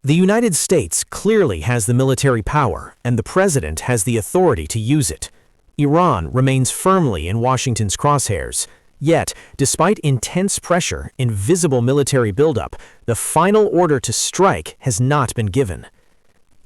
The United States clearly has the military power, and the president has the authority to use it. Iran remains firmly in Washington's crosshairs. Yet, despite intense pressure and visible military buildup, the final order to strike has not been given.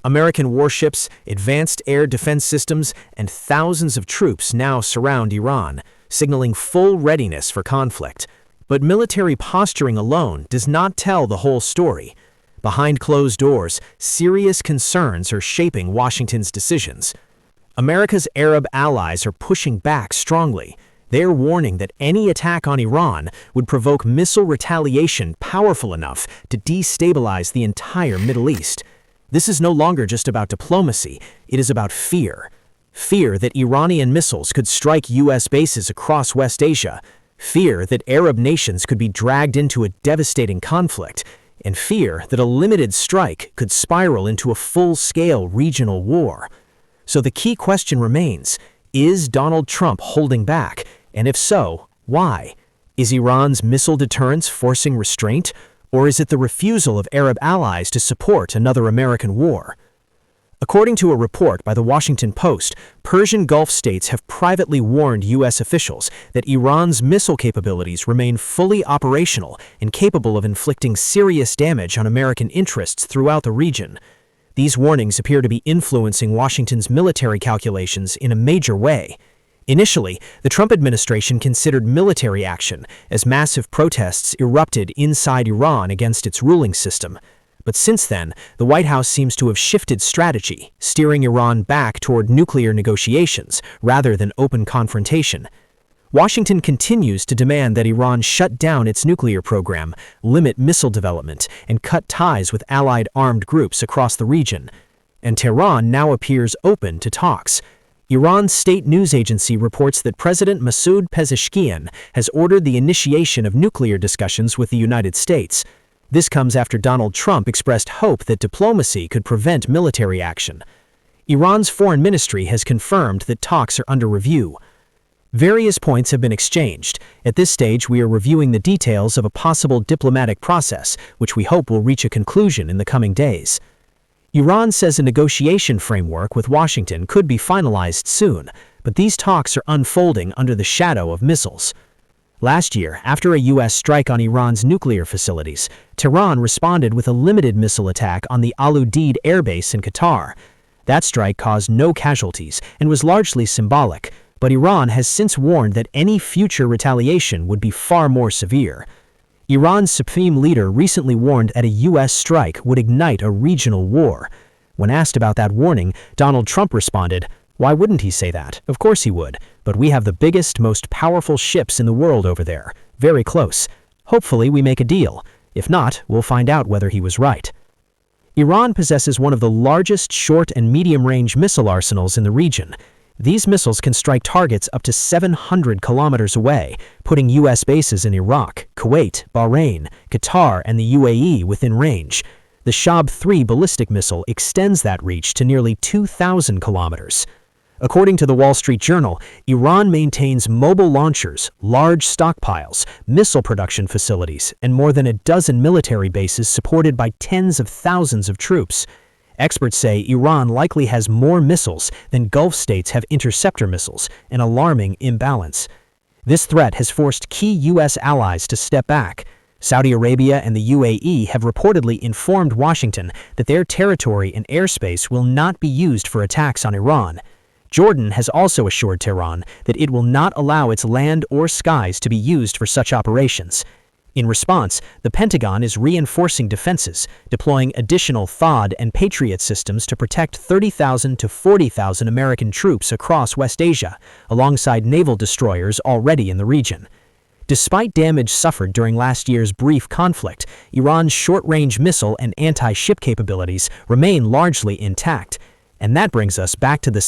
American warships, advanced air defense systems, and thousands of troops now surround Iran, signaling full readiness for conflict. But military posturing alone does not tell the whole story. Behind closed doors, serious concerns are shaping Washington's decisions. America's Arab allies are pushing back strongly. They're warning that any attack on Iran would provoke missile retaliation powerful enough to destabilize the entire Middle East. This is no longer just about diplomacy, it is about fear. Fear that Iranian missiles could strike U.S. bases across West Asia. Fear that Arab nations could be dragged into a devastating conflict. And fear that a limited strike could spiral into a full-scale regional war. So the key question remains, is Donald Trump holding back? And if so, why? Is Iran's missile deterrence forcing restraint? Or is it the refusal of Arab allies to support another American war? According to a report by the Washington Post, Persian Gulf states have privately warned U.S. officials that Iran's missile capabilities remain fully operational and capable of inflicting serious damage on American interests throughout the region. These warnings appear to be influencing Washington's military calculations in a major way. Initially, the Trump administration considered military action as massive protests erupted inside Iran against its ruling system. But since then, the White House seems to have shifted strategy, steering Iran back toward nuclear negotiations rather than open confrontation. Washington continues to demand that Iran shut down its nuclear program, limit missile development, and cut ties with allied armed groups across the region. And Tehran now appears open to talks. Iran's state news agency reports that President Masoud Pezeshkian has ordered the initiation of nuclear discussions with the United States. This comes after Donald Trump expressed hope that diplomacy could prevent military action. Iran's foreign ministry has confirmed that talks are under review. Various points have been exchanged. At this stage, we are reviewing the details of a possible diplomatic process, which we hope will reach a conclusion in the coming days. Iran says a negotiation framework with Washington could be finalized soon, but these talks are unfolding under the shadow of missiles. Last year, after a U.S. strike on Iran's nuclear facilities, Tehran responded with a limited missile attack on the Al Udeid airbase in Qatar. That strike caused no casualties and was largely symbolic, but Iran has since warned that any future retaliation would be far more severe. Iran's supreme leader recently warned that a U.S. strike would ignite a regional war. When asked about that warning, Donald Trump responded, "Why wouldn't he say that? Of course he would. But we have the biggest, most powerful ships in the world over there. Very close. Hopefully we make a deal. If not, we'll find out whether he was right." Iran possesses one of the largest short and medium-range missile arsenals in the region. These missiles can strike targets up to 700 kilometers away, putting U.S. bases in Iraq, Kuwait, Bahrain, Qatar, and the UAE within range. The Shahab-3 ballistic missile extends that reach to nearly 2,000 kilometers. According to the Wall Street Journal, Iran maintains mobile launchers, large stockpiles, missile production facilities, and more than a dozen military bases supported by tens of thousands of troops. Experts say Iran likely has more missiles than Gulf states have interceptor missiles, an alarming imbalance. This threat has forced key U.S. allies to step back. Saudi Arabia and the UAE have reportedly informed Washington that their territory and airspace will not be used for attacks on Iran. Jordan has also assured Tehran that it will not allow its land or skies to be used for such operations. In response, the Pentagon is reinforcing defenses, deploying additional THAAD and Patriot systems to protect 30,000 to 40,000 American troops across West Asia, alongside naval destroyers already in the region. Despite damage suffered during last year's brief conflict, Iran's short-range missile and anti-ship capabilities remain largely intact. And that brings us back to the